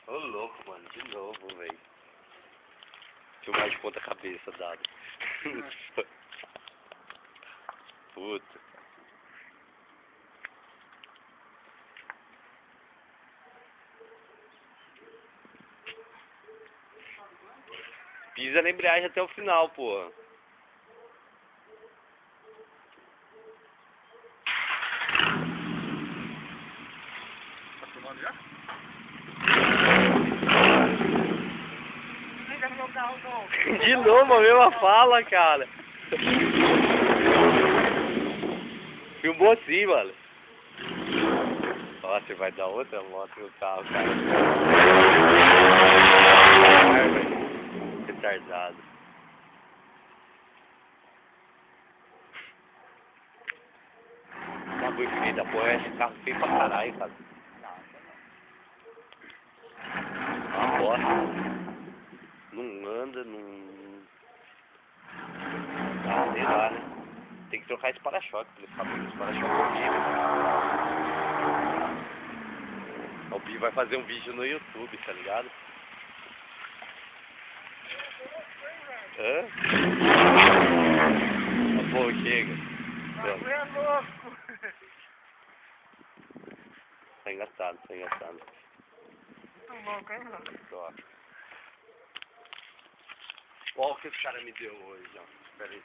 Ô louco, mano, de novo, velho. Filmar de ponta cabeça, dado. Puta. Pisa na embreagem até o final, porra. Tá filmando já? De novo a mesma fala, cara. Filmou assim, mano. Ó, você vai dar outra moto no carro, cara. Ai, velho. Retardado. Bagulho feio da porra, esse carro feio pra caralho, cara. Uma bosta. Não anda, não... Ah, sei lá, né? Tem que trocar esse para-choque pra ele ficar bonito. Esse para-choque é horrível. O Bi vai fazer um vídeo no YouTube, tá ligado? Hã? Tá bom, chega. Você é louco! Tá engraçado, tá engraçado. Muito louco, hein, mano? Ó. Olha o que esse cara me deu hoje, ó. Espera aí.